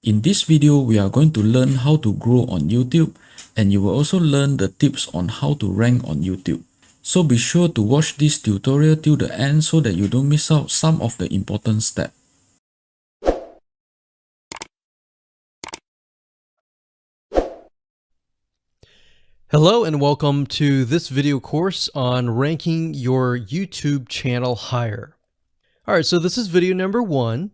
In this video, we are going to learn how to grow on YouTube, and you will also learn the tips on how to rank on YouTube. So be sure to watch this tutorial till the end so that you don't miss out some of the important steps. Hello and welcome to this video course on ranking your YouTube channel higher. All right, so this is video number 1,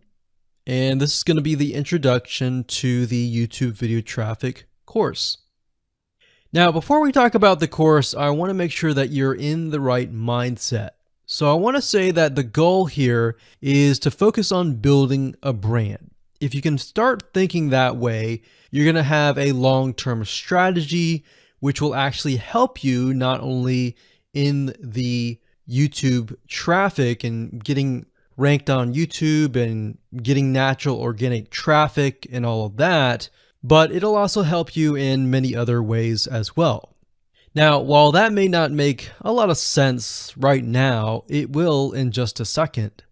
and this is going to be the introduction to the YouTube video traffic course. Now, before we talk about the course, I want to make sure that you're in the right mindset. So I want to say that the goal here is to focus on building a brand. If you can start thinking that way, you're going to have a long-term strategy which will actually help you not only in the YouTube traffic and getting ranked on YouTube and getting natural organic traffic and all of that, but it'll also help you in many other ways as well. Now, while that may not make a lot of sense right now, it will in just a second.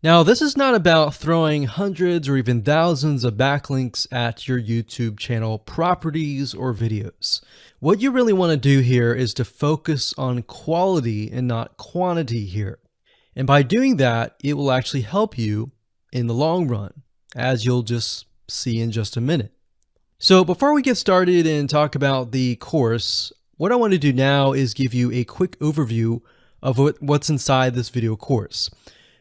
Now, this is not about throwing hundreds or even thousands of backlinks at your YouTube channel properties or videos. What you really want to do here is to focus on quality and not quantity here. And by doing that, it will actually help you in the long run, as you'll just see in just a minute. So before we get started and talk about the course, what I want to do now is give you a quick overview of what's inside this video course.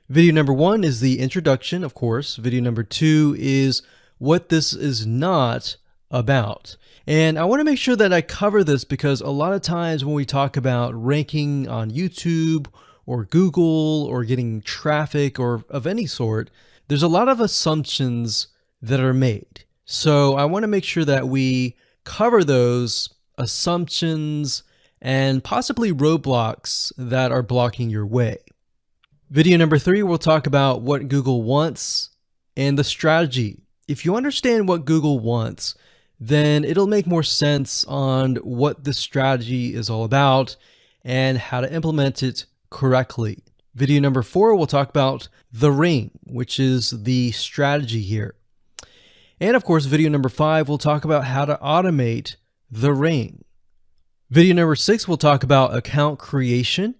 Video number 1 is the introduction, of course. Video number 2 is what this is not about. And I want to make sure that I cover this because a lot of times when we talk about ranking on YouTube or Google or getting traffic or of any sort, there's a lot of assumptions that are made. So I want to make sure that we cover those assumptions and possibly roadblocks that are blocking your way. Video number 3, we'll talk about what Google wants and the strategy. If you understand what Google wants, then it'll make more sense on what the strategy is all about and how to implement it correctly. Video number 4, we'll talk about the ring, which is the strategy here. And of course, video number 5, we'll talk about how to automate the ring. Video number 6, we'll talk about account creation.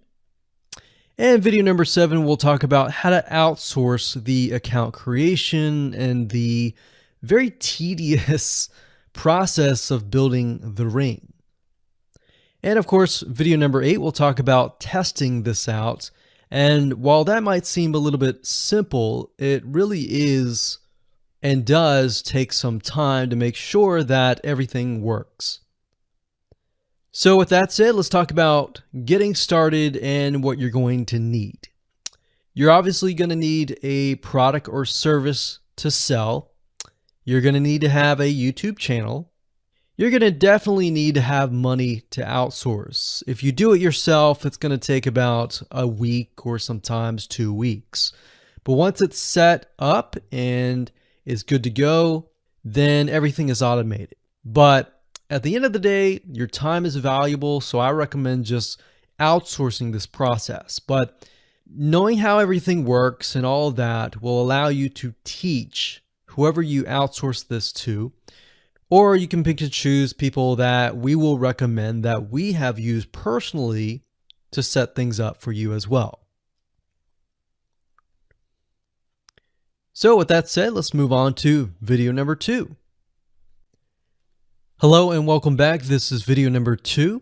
And video number 7, we'll talk about how to outsource the account creation and the very tedious process of building the ring. And of course, video number 8, we'll talk about testing this out. And while that might seem a little bit simple, it really is and does take some time to make sure that everything works. So with that said, let's talk about getting started and what you're going to need. You're obviously going to need a product or service to sell. You're going to need to have a YouTube channel. You're going to definitely need to have money to outsource. If you do it yourself, it's going to take about a week or sometimes 2 weeks. But once it's set up and is good to go, then everything is automated. But at the end of the day, your time is valuable, so I recommend just outsourcing this process. But knowing how everything works and all of that will allow you to teach whoever you outsource this to, or you can pick and choose people that we will recommend that we have used personally to set things up for you as well. So with that said, let's move on to video number 2. Hello and welcome back. This is video number 2,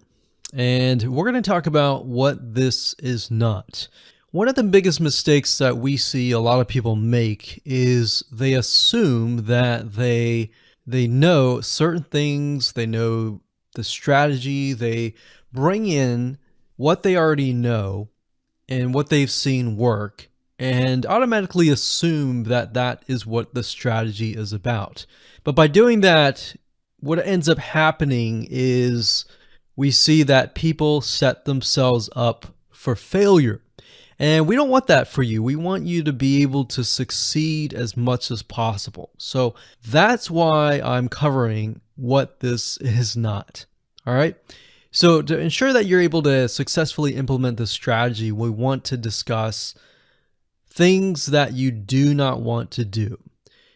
and we're going to talk about what this is not. One of the biggest mistakes that we see a lot of people make is they assume that they know certain things, they know the strategy, they bring in what they already know and what they've seen work and automatically assume that that is what the strategy is about. But by doing that, what ends up happening is we see that people set themselves up for failure. And we don't want that for you. We want you to be able to succeed as much as possible. So that's why I'm covering what this is not. All right. So to ensure that you're able to successfully implement this strategy, we want to discuss things that you do not want to do.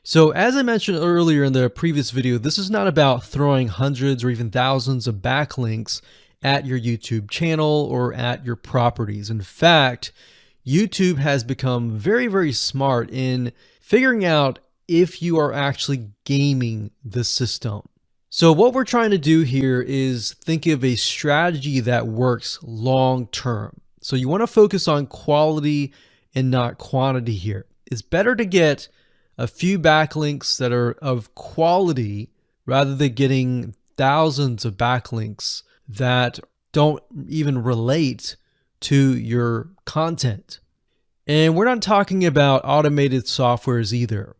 So as I mentioned earlier in the previous video, this is not about throwing hundreds or even thousands of backlinks at your YouTube channel or at your properties. In fact, YouTube has become very, very smart in figuring out if you are actually gaming the system. So what we're trying to do here is think of a strategy that works long term. So you want to focus on quality and not quantity here. It's better to get a few backlinks that are of quality rather than getting thousands of backlinks that don't even relate to your content. And we're not talking about automated softwares either.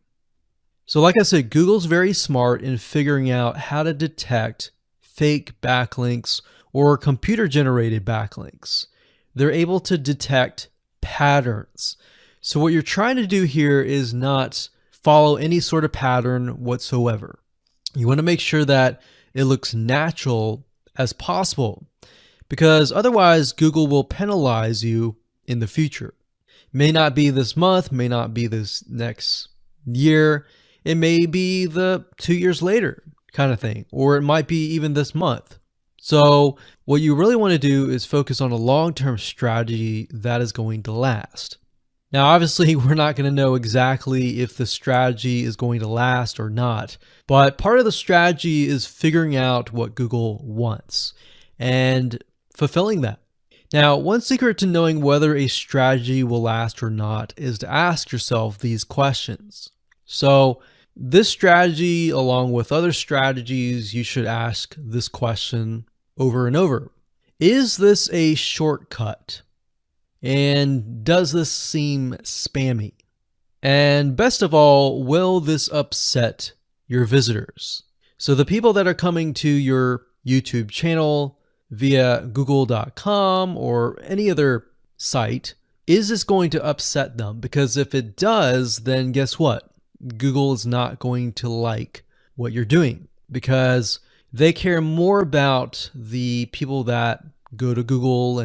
So like I said, Google's very smart in figuring out how to detect fake backlinks or computer-generated backlinks. They're able to detect patterns. So what you're trying to do here is not follow any sort of pattern whatsoever. You want to make sure that it looks natural as possible, because otherwise Google will penalize you in the future. May not be this month, may not be this next year, it may be the 2 years later kind of thing, or it might be even this month. So what you really want to do is focus on a long-term strategy that is going to last. Now, obviously, we're not going to know exactly if the strategy is going to last or not, but part of the strategy is figuring out what Google wants and fulfilling that. Now, one secret to knowing whether a strategy will last or not is to ask yourself these questions. So this strategy, along with other strategies, you should ask this question over and over. Is this a shortcut? And does this seem spammy? And best of all, will this upset your visitors? So the people that are coming to your YouTube channel via google.com or any other site, is this going to upset them? Because if it does, then guess what? Google is not going to like what you're doing, because they care more about the people that go to Google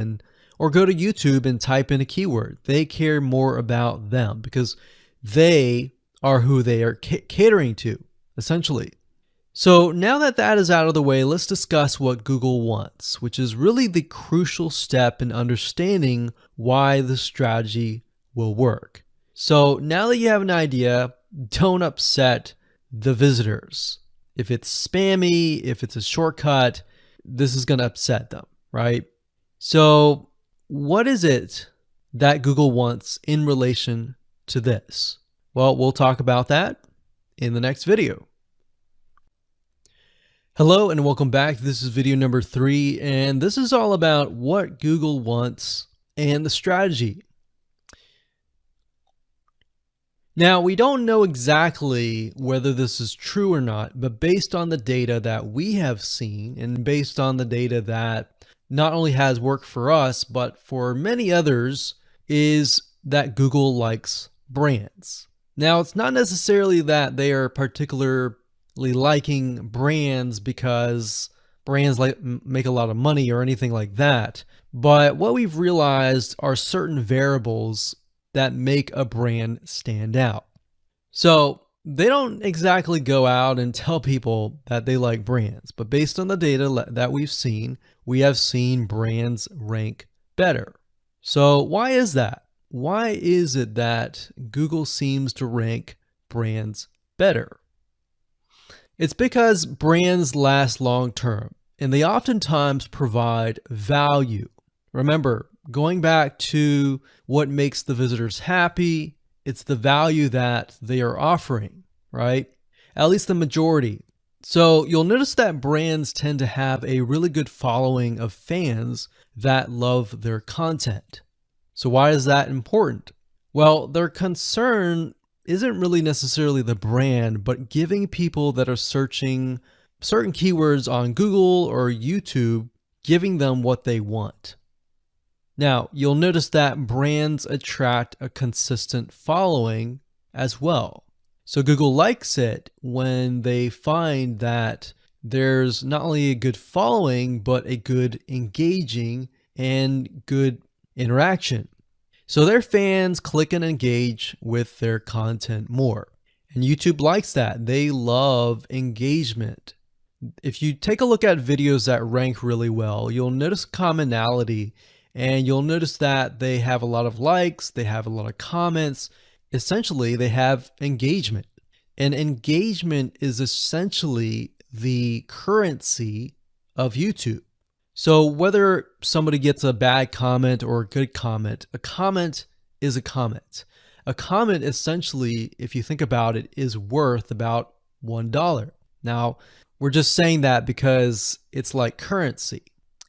or go to YouTube and type in a keyword. They care more about them because they are who they are catering to, essentially. So now that that is out of the way, let's discuss what Google wants, which is really the crucial step in understanding why the strategy will work. So now that you have an idea, don't upset the visitors. If it's spammy, if it's a shortcut, this is going to upset them, right? So what is it that Google wants in relation to this? Well, we'll talk about that in the next video. Hello and welcome back. This is video number 3, and this is all about what Google wants and the strategy. Now, we don't know exactly whether this is true or not, but based on the data that we have seen and based on the data that not only has worked for us, but for many others, is that Google likes brands. Now, it's not necessarily that they are particularly liking brands because brands make a lot of money or anything like that. But what we've realized are certain variables that make a brand stand out. So they don't exactly go out and tell people that they like brands, but based on the data that we've seen, we have seen brands rank better. So why is that? Why is it that Google seems to rank brands better? It's because brands last long term and they oftentimes provide value. Remember, going back to what makes the visitors happy, it's the value that they are offering, right? At least the majority. So you'll notice that brands tend to have a really good following of fans that love their content. So why is that important? Well, their concern isn't really necessarily the brand, but giving people that are searching certain keywords on Google or YouTube, giving them what they want. Now, you'll notice that brands attract a consistent following as well. So Google likes it when they find that there's not only a good following, but a good engaging and good interaction. So their fans click and engage with their content more. And YouTube likes that. They love engagement. If you take a look at videos that rank really well, you'll notice commonality, and you'll notice that they have a lot of likes, they have a lot of comments. Essentially, they have engagement. And engagement is essentially the currency of YouTube. So whether somebody gets a bad comment or a good comment, a comment is a comment. A comment essentially, if you think about it, is worth about $1. Now, we're just saying that because it's like currency,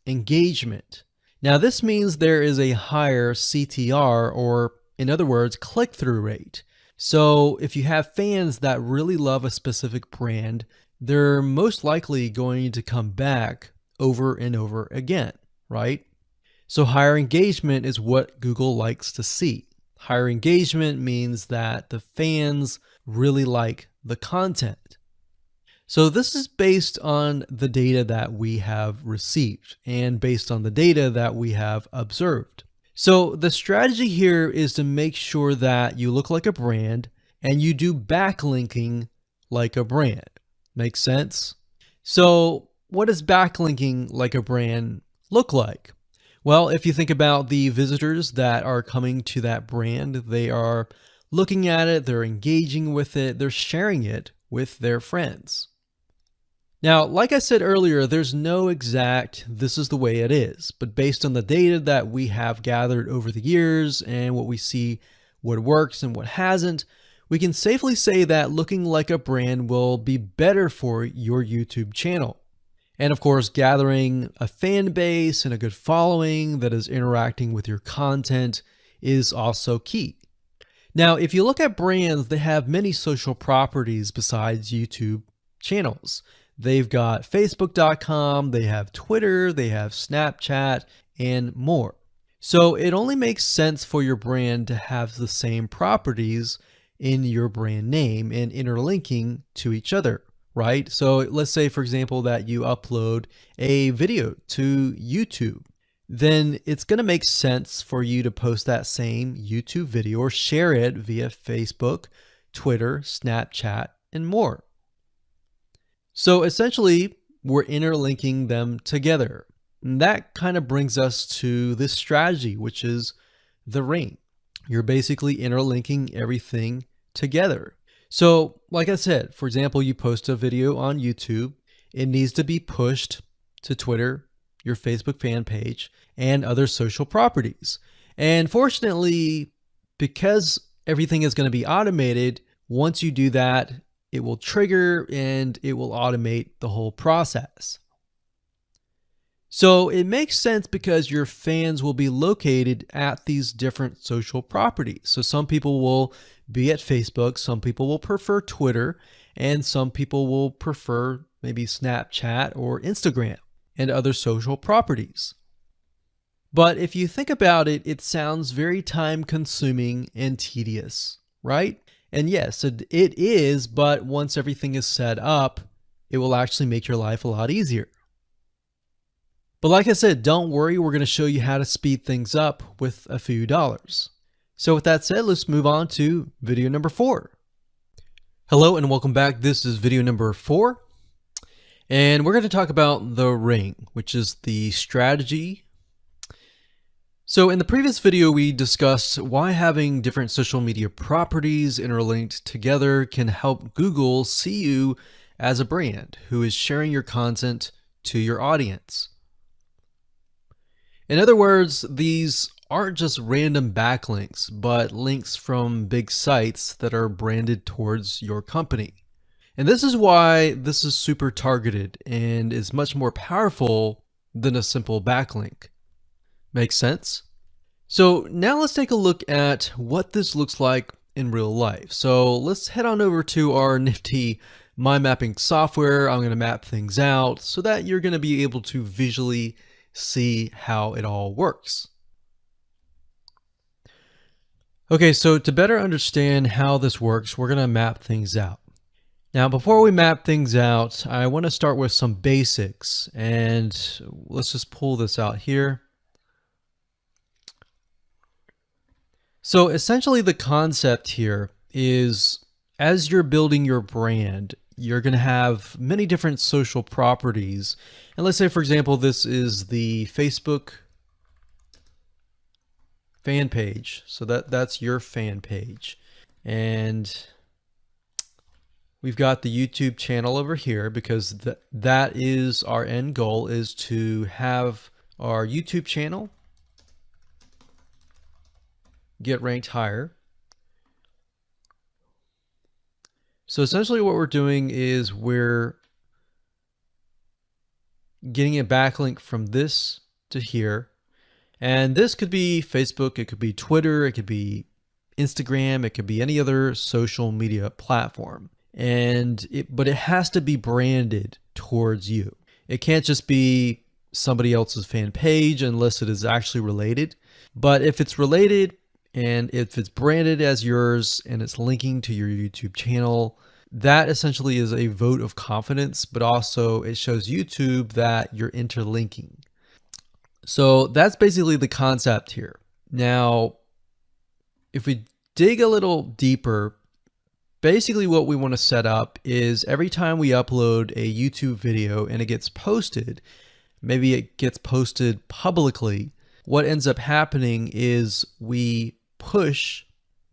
engagement. Now, this means there is a higher CTR, or in other words, click-through rate. So if you have fans that really love a specific brand, they're most likely going to come back over and over again, right? So higher engagement is what Google likes to see. Higher engagement means that the fans really like the content. So this is based on the data that we have received and based on the data that we have observed. So the strategy here is to make sure that you look like a brand and you do backlinking like a brand. Makes sense? So what does backlinking like a brand look like? Well, if you think about the visitors that are coming to that brand, they are looking at it, they're engaging with it, they're sharing it with their friends. Now, like I said earlier, there's no exact this is the way it is, but based on the data that we have gathered over the years and what we see, what works and what hasn't, we can safely say that looking like a brand will be better for your YouTube channel. And of course, gathering a fan base and a good following that is interacting with your content is also key. Now, if you look at brands, they have many social properties besides YouTube channels. They've got Facebook.com, they have Twitter, they have Snapchat, and more. So it only makes sense for your brand to have the same properties in your brand name and interlinking to each other, right? So let's say, for example, that you upload a video to YouTube. Then it's going to make sense for you to post that same YouTube video or share it via Facebook, Twitter, Snapchat, and more. So essentially, we're interlinking them together. And that kind of brings us to this strategy, which is the ring. You're basically interlinking everything together. So like I said, for example, you post a video on YouTube, it needs to be pushed to Twitter, your Facebook fan page, and other social properties. And fortunately, because everything is going to be automated, once you do that, it will trigger and it will automate the whole process. So it makes sense because your fans will be located at these different social properties. So some people will be at Facebook, some people will prefer Twitter, and some people will prefer maybe Snapchat or Instagram and other social properties. But if you think about it, it sounds very time consuming and tedious, right? And yes, it is, but once everything is set up, it will actually make your life a lot easier. But like I said, don't worry, we're going to show you how to speed things up with a few dollars. So with that said, let's move on to video number 4. Hello and welcome back. This is video number 4. And we're going to talk about the ring, which is the strategy. So in the previous video, we discussed why having different social media properties interlinked together can help Google see you as a brand who is sharing your content to your audience. In other words, these aren't just random backlinks, but links from big sites that are branded towards your company. And this is why this is super targeted and is much more powerful than a simple backlink. Make sense? So now let's take a look at what this looks like in real life. So let's head on over to our nifty mind mapping software. I'm going to map things out so that you're going to be able to visually see how it all works. Okay, so to better understand how this works, we're going to map things out. Now, before we map things out, I want to start with some basics, and let's just pull this out here. So essentially the concept here is as you're building your brand, you're going to have many different social properties. And let's say, for example, this is the Facebook fan page. So that's your fan page. And we've got the YouTube channel over here because that is our end goal, is to have our YouTube channel get ranked higher. So essentially what we're doing is we're getting a backlink from this to here. And this could be Facebook, it could be Twitter, it could be Instagram, it could be any other social media platform. But it has to be branded towards you. It can't just be somebody else's fan page unless it is actually related. But if it's related and if it's branded as yours and it's linking to your YouTube channel, that essentially is a vote of confidence, but also it shows YouTube that you're interlinking. So that's basically the concept here. Now, if we dig a little deeper, basically what we want to set up is every time we upload a YouTube video and it gets posted, maybe it gets posted publicly, what ends up happening is we push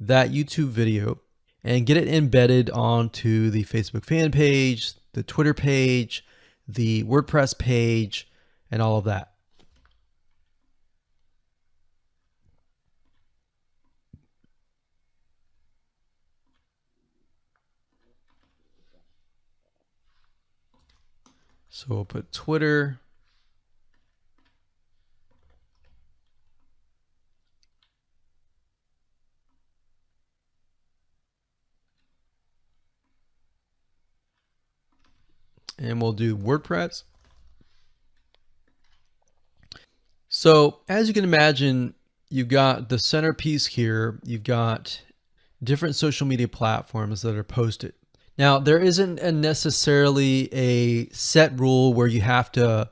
that YouTube video and get it embedded onto the Facebook fan page, the Twitter page, the WordPress page, and all of that. So we'll put Twitter. And we'll do WordPress. So as you can imagine, you've got the centerpiece here. You've got different social media platforms that are posted. Now, there isn't necessarily a set rule where you have to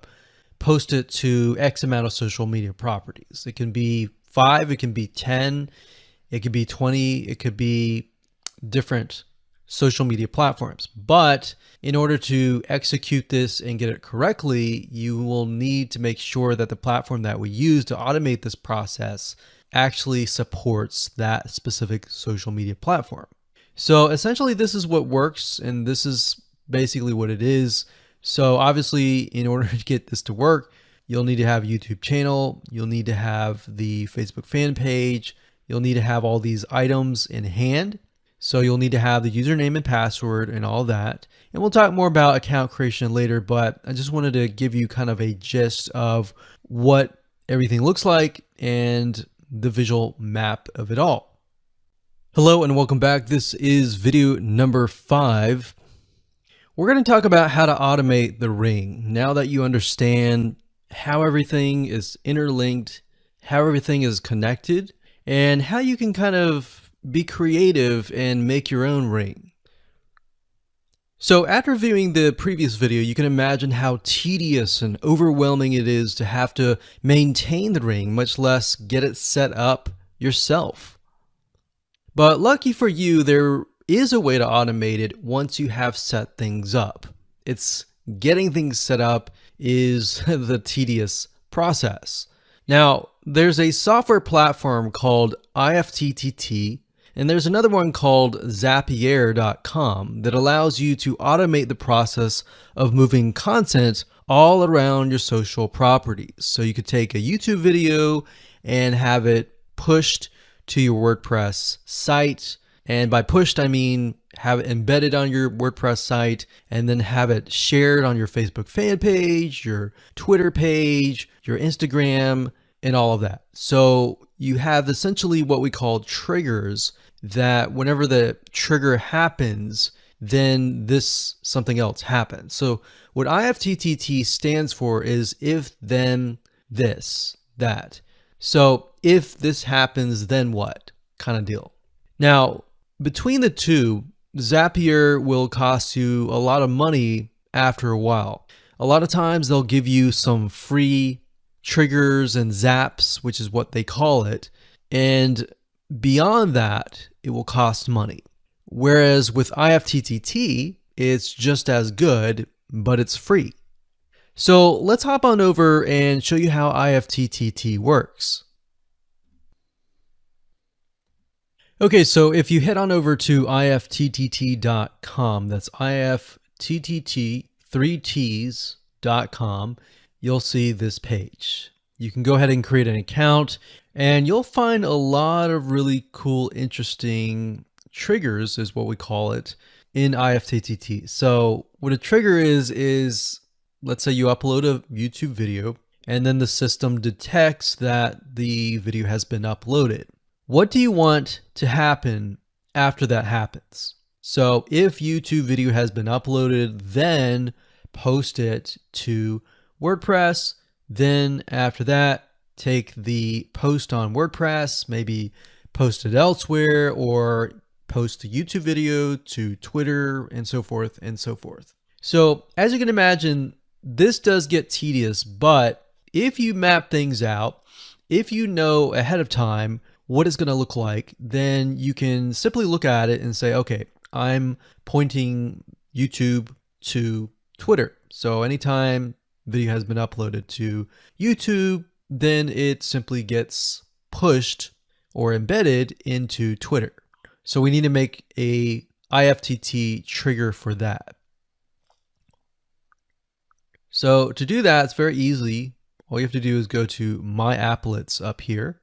post it to X amount of social media properties. It can be 5, it can be 10, it could be 20, it could be different social media platforms. But in order to execute this and get it correctly, you will need to make sure that the platform that we use to automate this process actually supports that specific social media platform. So essentially this is what works, and this is basically what it is. So obviously in order to get this to work, you'll need to have a YouTube channel, you'll need to have the Facebook fan page, you'll need to have all these items in hand. So you'll need to have the username and password and all that. And we'll talk more about account creation later, but I just wanted to give you kind of a gist of what everything looks like and the visual map of it all. Hello and welcome back. This is video number 5. We're going to talk about how to automate the ring. Now that you understand how everything is interlinked, how everything is connected, and how you can kind of be creative and make your own ring. So after viewing the previous video, you can imagine how tedious and overwhelming it is to have to maintain the ring, much less get it set up yourself. But lucky for you, there is a way to automate it once you have set things up. It's getting things set up is the tedious process. Now, there's a software platform called IFTTT, and there's another one called Zapier.com that allows you to automate the process of moving content all around your social properties. So you could take a YouTube video and have it pushed to your WordPress site. And by pushed, I mean have it embedded on your WordPress site and then have it shared on your Facebook fan page, your Twitter page, your Instagram, and all of that. So you have essentially what we call triggers, that whenever the trigger happens, then something else happens. So what IFTTT stands for is if, then, this, that. So if this happens, then what kind of deal. Now, between the two, Zapier will cost you a lot of money after a while. A lot of times they'll give you some free triggers and zaps, which is what they call it. And beyond that, it will cost money. Whereas with IFTTT, it's just as good, but it's free. So let's hop on over and show you how IFTTT works. Okay, so if you head on over to ifttt.com, that's ifttt3ts.com, you'll see this page. You can go ahead and create an account, and you'll find a lot of really cool, interesting triggers, is what we call it, in IFTTT. So what a trigger is let's say you upload a YouTube video, and then the system detects that the video has been uploaded. What do you want to happen after that happens? So if YouTube video has been uploaded, then post it to WordPress. Then after that, take the post on WordPress, maybe post it elsewhere, or post the YouTube video to Twitter, and so forth and so forth. So as you can imagine, this does get tedious, but if you map things out, if you know ahead of time what it's going to look like, then you can simply look at it and say, okay, I'm pointing YouTube to Twitter. So anytime video has been uploaded to YouTube, then it simply gets pushed or embedded into Twitter. So we need to make a IFTTT trigger for that. So to do that, it's very easy. All you have to do is go to My Applets up here,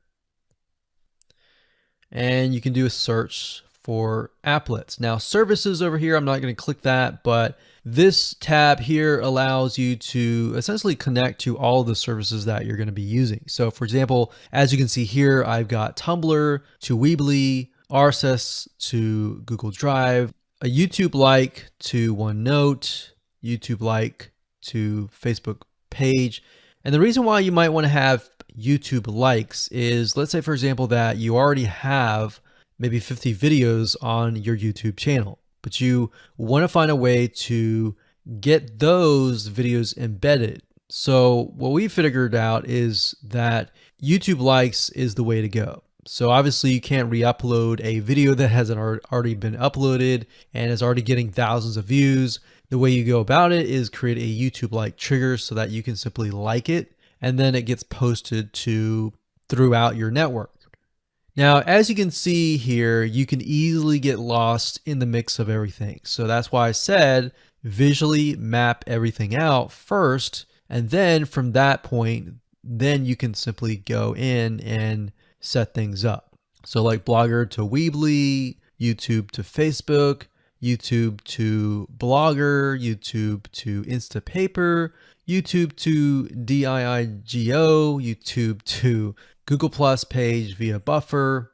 and you can do a search for applets. Now services over here, I'm not going to click that, but this tab here allows you to essentially connect to all the services that you're going to be using. So for example, as you can see here, I've got Tumblr to Weebly, RSS to Google Drive, a YouTube like to OneNote, YouTube like to Facebook page. And the reason why you might want to have YouTube likes is, let's say for example that you already have maybe 50 videos on your YouTube channel, but you want to find a way to get those videos embedded. So what we figured out is that YouTube likes is the way to go. So obviously you can't re-upload a video that hasn't already been uploaded and is already getting thousands of views. The way you go about it is create a YouTube like trigger so that you can simply like it, and then it gets posted to throughout your network. Now, as you can see here, you can easily get lost in the mix of everything. So that's why I said visually map everything out first, and then from that point, then you can simply go in and set things up. So like Blogger to Weebly, YouTube to Facebook, YouTube to Blogger, YouTube to Instapaper, YouTube to DIIGO, YouTube to Google Plus page via Buffer,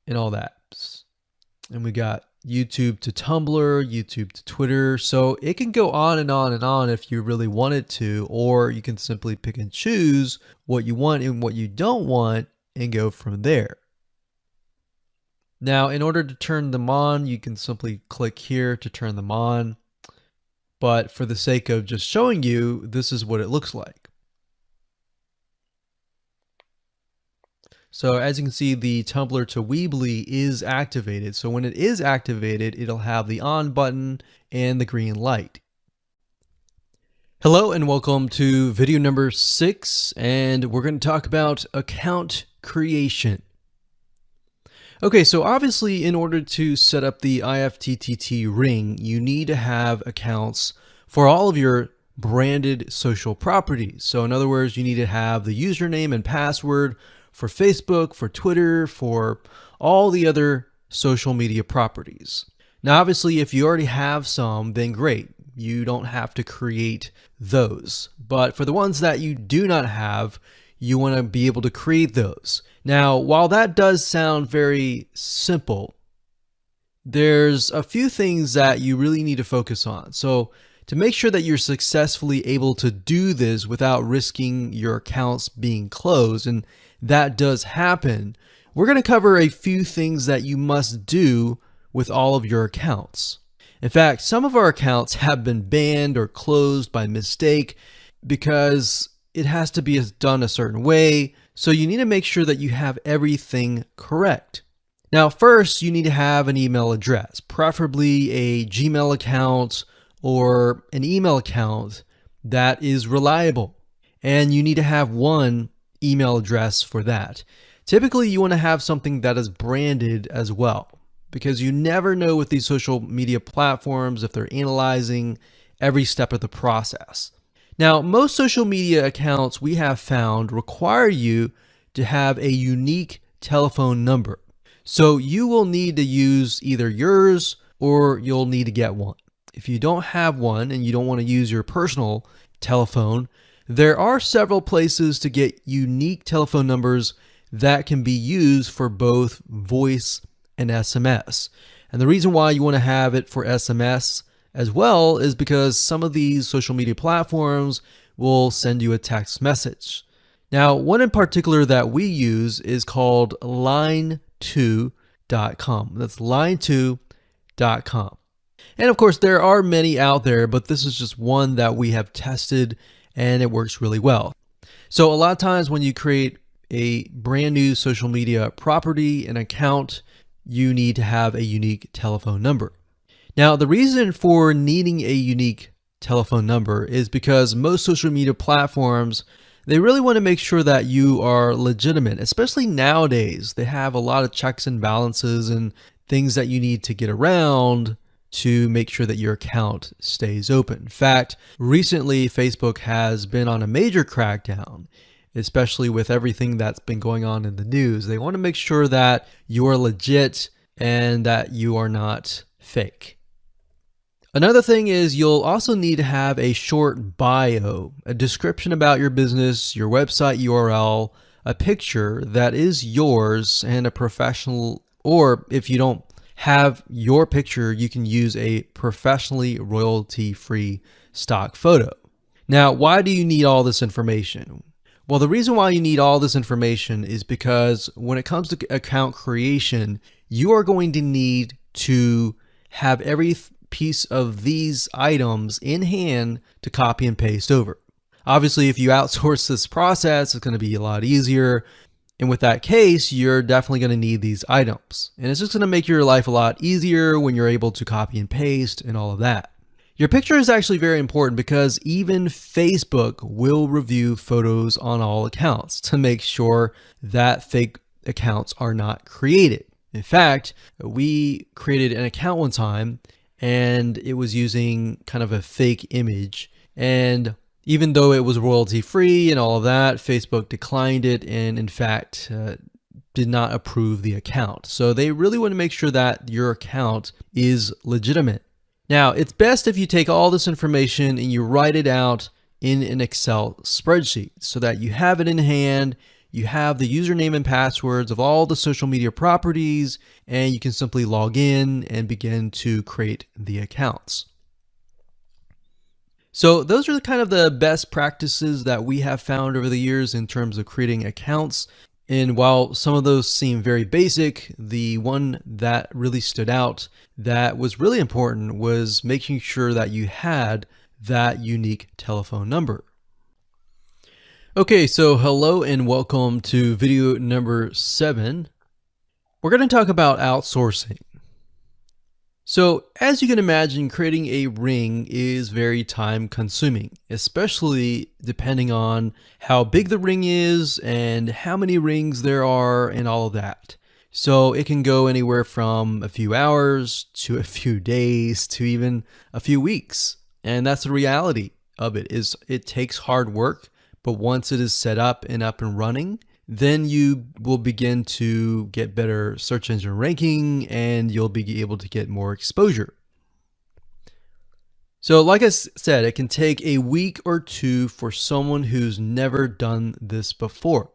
and all that. And we got YouTube to Tumblr, YouTube to Twitter. So it can go on and on and on if you really wanted to, or you can simply pick and choose what you want and what you don't want and go from there. Now, in order to turn them on, you can simply click here to turn them on. But for the sake of just showing you, this is what it looks like. So as you can see, the Tumblr to Weebly is activated. So when it is activated, it'll have the on button and the green light. Hello and welcome to video number 6, and we're going to talk about account creation. Okay, so obviously in order to set up the IFTTT ring, you need to have accounts for all of your branded social properties. So in other words, you need to have the username and password for Facebook, for Twitter, for all the other social media properties. Now, obviously, if you already have some, then great. You don't have to create those. But for the ones that you do not have, you want to be able to create those. Now, while that does sound very simple, there's a few things that you really need to focus on. So to make sure that you're successfully able to do this without risking your accounts being closed, and that does happen, we're going to cover a few things that you must do with all of your accounts. In fact, some of our accounts have been banned or closed by mistake because it has to be done a certain way. So you need to make sure that you have everything correct. Now, first, you need to have an email address, preferably a Gmail account or an email account that is reliable. And you need to have one email address for that. Typically, you want to have something that is branded as well, because you never know with these social media platforms if they're analyzing every step of the process. Now, most social media accounts we have found require you to have a unique telephone number. So you will need to use either yours or you'll need to get one. If you don't have one and you don't want to use your personal telephone, there are several places to get unique telephone numbers that can be used for both voice and SMS. And the reason why you want to have it for SMS as well is because some of these social media platforms will send you a text message. Now, one in particular that we use is called line2.com. That's line2.com. And of course, there are many out there, but this is just one that we have tested and it works really well. So a lot of times when you create a brand new social media property, an account, you need to have a unique telephone number. Now, the reason for needing a unique telephone number is because most social media platforms, they really want to make sure that you are legitimate, especially nowadays. They have a lot of checks and balances and things that you need to get around to make sure that your account stays open. In fact, recently Facebook has been on a major crackdown, especially with everything that's been going on in the news. They want to make sure that you are legit and that you are not fake. Another thing is you'll also need to have a short bio, a description about your business, your website URL, a picture that is yours, and a professional, or if you don't have your picture, you can use a professionally royalty-free stock photo. Now, why do you need all this information? Well, the reason why you need all this information is because when it comes to account creation, you are going to need to have every piece of these items in hand to copy and paste over. Obviously, if you outsource this process, it's going to be a lot easier. And with that case, you're definitely going to need these items. And it's just going to make your life a lot easier when you're able to copy and paste and all of that. Your picture is actually very important because even Facebook will review photos on all accounts to make sure that fake accounts are not created. In fact, we created an account one time and it was using kind of a fake image. And even though it was royalty free and all of that, Facebook declined it and in fact did not approve the account. So they really want to make sure that your account is legitimate. Now, it's best if you take all this information and you write it out in an Excel spreadsheet so that you have it in hand, you have the username and passwords of all the social media properties, and you can simply log in and begin to create the accounts. So those are kind of the best practices that we have found over the years in terms of creating accounts. And while some of those seem very basic, the one that really stood out that was really important was making sure that you had that unique telephone number. Okay, so hello and welcome to video number 7. We're going to talk about outsourcing. So as you can imagine, creating a ring is very time consuming, especially depending on how big the ring is and how many rings there are and all of that. So it can go anywhere from a few hours to a few days to even a few weeks. And that's the reality of it, is it takes hard work, but once it is set up and running, then you will begin to get better search engine ranking and you'll be able to get more exposure. So like I said, it can take a week or two for someone who's never done this before.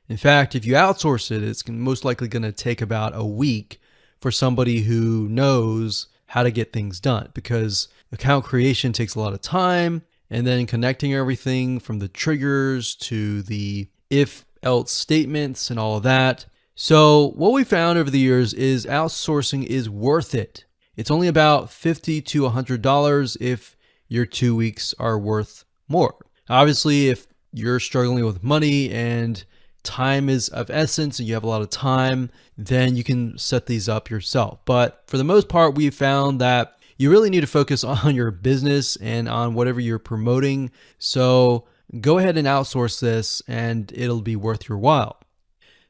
In fact, if you outsource it, it's most likely going to take about a week for somebody who knows how to get things done, because account creation takes a lot of time, and then connecting everything from the triggers to the if else statements and all of that. So what we found over the years is outsourcing is worth it. It's only about $50 to $100 if your 2 weeks are worth more. Obviously, if you're struggling with money and time is of essence and you have a lot of time, then you can set these up yourself. But for the most part, we found that you really need to focus on your business and on whatever you're promoting. So go ahead and outsource this and it'll be worth your while.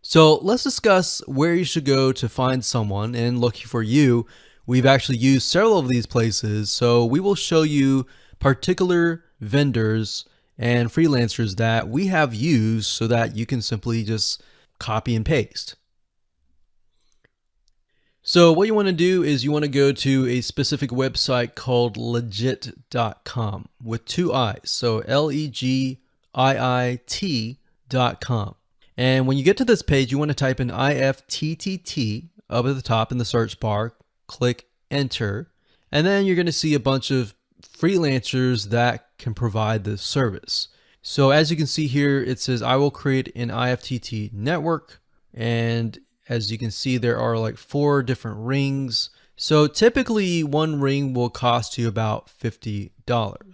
So let's discuss where you should go to find someone, and lucky for you, we've actually used several of these places. So we will show you particular vendors and freelancers that we have used so that you can simply just copy and paste. So what you want to do is you want to go to a specific website called legit.com with 2 I's. So LEGIIT.com. And when you get to this page, you want to type in IFTTT up at the top in the search bar, click enter, and then you're going to see a bunch of freelancers that can provide this service. So as you can see here, it says, I will create an IFTTT network. And as you can see, there are like 4 different rings. So typically one ring will cost you about $50.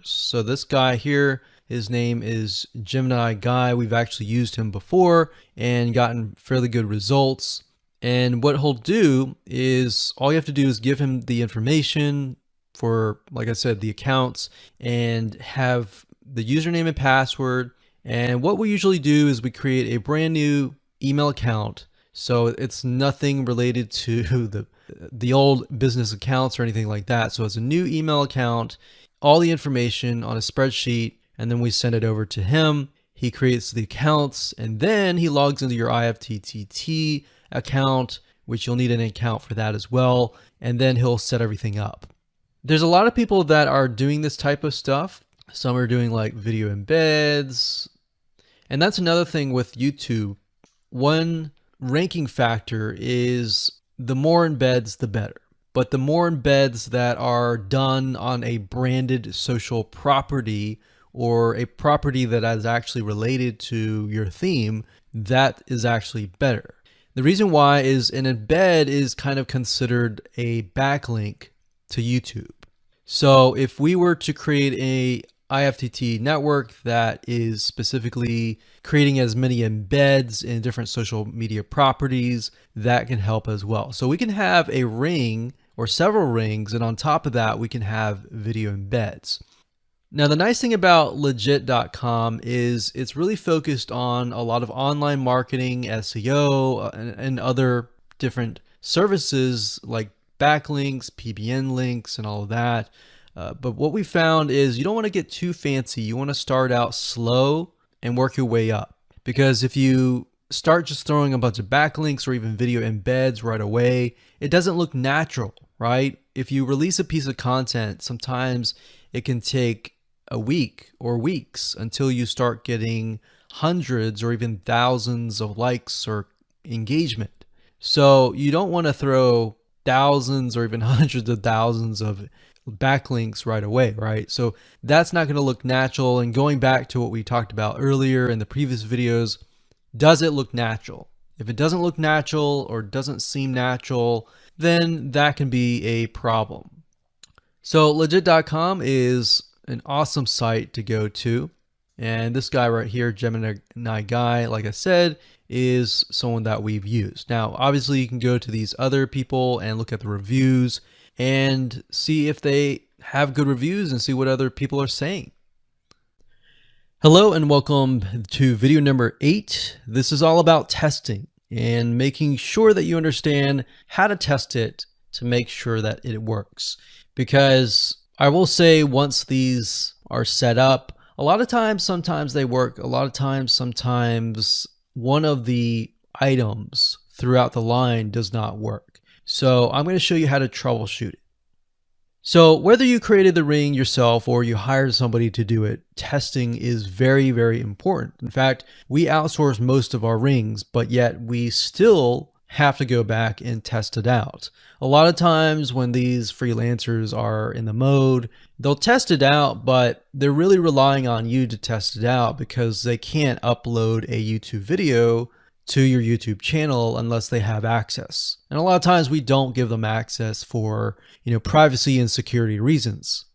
So this guy here, his name is Gemini Guy. We've actually used him before and gotten fairly good results. And what he'll do is all you have to do is give him the information for, like I said, the accounts, and have the username and password. And what we usually do is we create a brand new email account. So it's nothing related to the old business accounts or anything like that. So it's a new email account, all the information on a spreadsheet, and then we send it over to him. He creates the accounts, and then he logs into your IFTTT account, which you'll need an account for that as well. And then he'll set everything up. There's a lot of people that are doing this type of stuff. Some are doing like video embeds. And that's another thing with YouTube. One ranking factor is the more embeds, the better. But the more embeds that are done on a branded social property or a property that is actually related to your theme, that is actually better. The reason why is an embed is kind of considered a backlink to YouTube. So if we were to create a IFTTT network that is specifically creating as many embeds in different social media properties, that can help as well. So we can have a ring or several rings, and on top of that, we can have video embeds. Now, the nice thing about legit.com is it's really focused on a lot of online marketing, SEO, and other different services like backlinks, PBN links, and all of that. But what we found is you don't want to get too fancy. You want to start out slow and work your way up. Because if you start just throwing a bunch of backlinks or even video embeds right away, it doesn't look natural, right? If you release a piece of content, sometimes it can take a week or weeks until you start getting hundreds or even thousands of likes or engagement. So you don't want to throw thousands or even hundreds of thousands of backlinks right away, right? So that's not going to look natural. And going back to what we talked about earlier in the previous videos, does it look natural? If it doesn't look natural or doesn't seem natural, then that can be a problem. So legit.com is an awesome site to go to. And this guy right here, Gemini Guy, like I said, is someone that we've used. Now, obviously you can go to these other people and look at the reviews and see if they have good reviews and see what other people are saying. Hello and welcome to video number 8. This is all about testing and making sure that you understand how to test it to make sure that it works. Because I will say once these are set up, a lot of times, sometimes they work. A lot of times, sometimes one of the items throughout the line does not work. So I'm going to show you how to troubleshoot it. So whether you created the ring yourself or you hired somebody to do it, testing is very, very important. In fact, we outsource most of our rings, but yet we still have to go back and test it out. A lot of times when these freelancers are in the mode, they'll test it out, but they're really relying on you to test it out because they can't upload a YouTube video to your YouTube channel unless they have access. And a lot of times we don't give them access for, privacy and security reasons.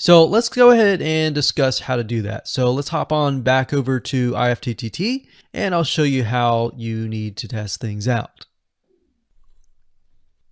So let's go ahead and discuss how to do that. So let's hop on back over to IFTTT and I'll show you how you need to test things out.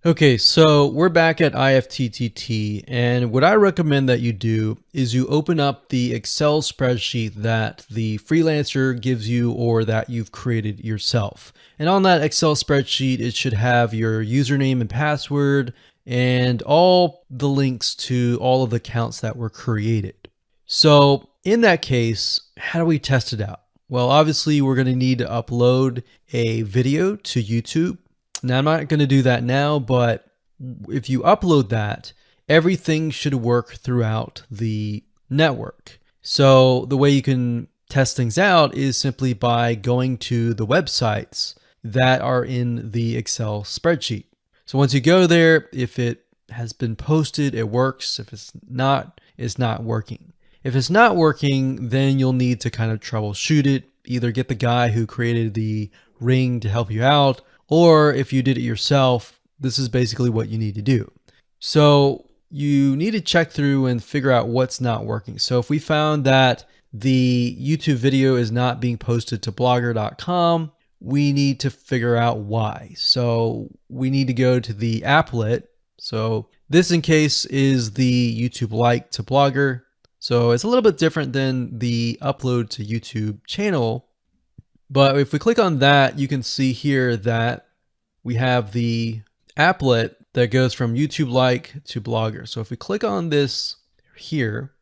Okay, so we're back at IFTTT, and what I recommend that you do is you open up the Excel spreadsheet that the freelancer gives you or that you've created yourself. And on that Excel spreadsheet, it should have your username and password and all the links to all of the accounts that were created. So in that case, how do we test it out? Well, obviously we're going to need to upload a video to YouTube. Now, I'm not going to do that now, but if you upload that, everything should work throughout the network. So the way you can test things out is simply by going to the websites that are in the Excel spreadsheet. So once you go there, if it has been posted, it works. If it's not working. If it's not working, then you'll need to kind of troubleshoot it, either get the guy who created the ring to help you out, or if you did it yourself, this is basically what you need to do. So you need to check through and figure out what's not working. So if we found that the YouTube video is not being posted to blogger.com, we need to figure out why. So we need to go to the applet. So this in case is the YouTube like to Blogger. So it's a little bit different than the upload to YouTube channel. But if we click on that, you can see here that we have the applet that goes from YouTube like to Blogger. So if we click on this here,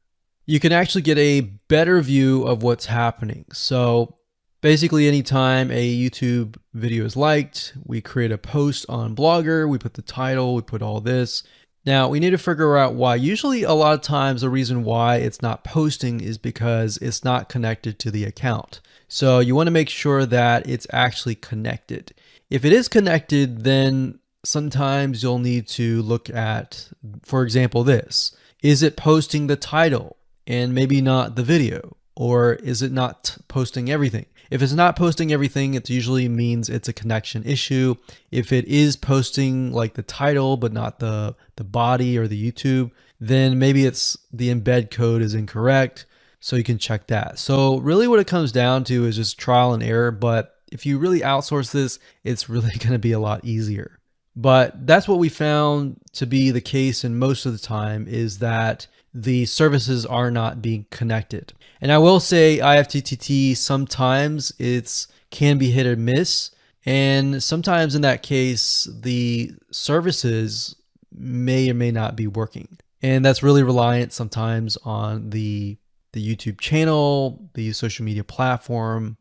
you can actually get a better view of what's happening. So basically anytime a YouTube video is liked, we create a post on Blogger, we put the title, we put all this. Now we need to figure out why. Usually a lot of times the reason why it's not posting is because it's not connected to the account. So you want to make sure that it's actually connected. If it is connected, then sometimes you'll need to look at, for example, this. Is it posting the title and maybe not the video? Or is it not posting everything? If it's not posting everything, it usually means it's a connection issue. If it is posting like the title, but not the body or the YouTube, then maybe it's the embed code is incorrect. So you can check that. So really what it comes down to is just trial and error. But if you really outsource this, it's really going to be a lot easier. But that's what we found to be the case in most of the time, is that the services are not being connected. And I will say IFTTT, sometimes it's can be hit or miss. And sometimes in that case, the services may or may not be working. And that's really reliant sometimes on the YouTube channel, the social media platform,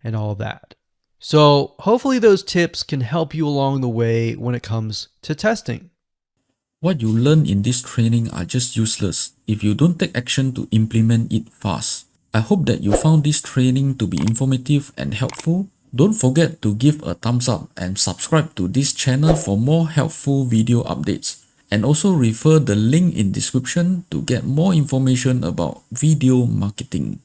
and all of that. So hopefully those tips can help you along the way when it comes to testing. What you learn in this training are just useless if you don't take action to implement it fast. I hope that you found this training to be informative and helpful. Don't forget to give a thumbs up and subscribe to this channel for more helpful video updates. And also refer the link in description to get more information about video marketing.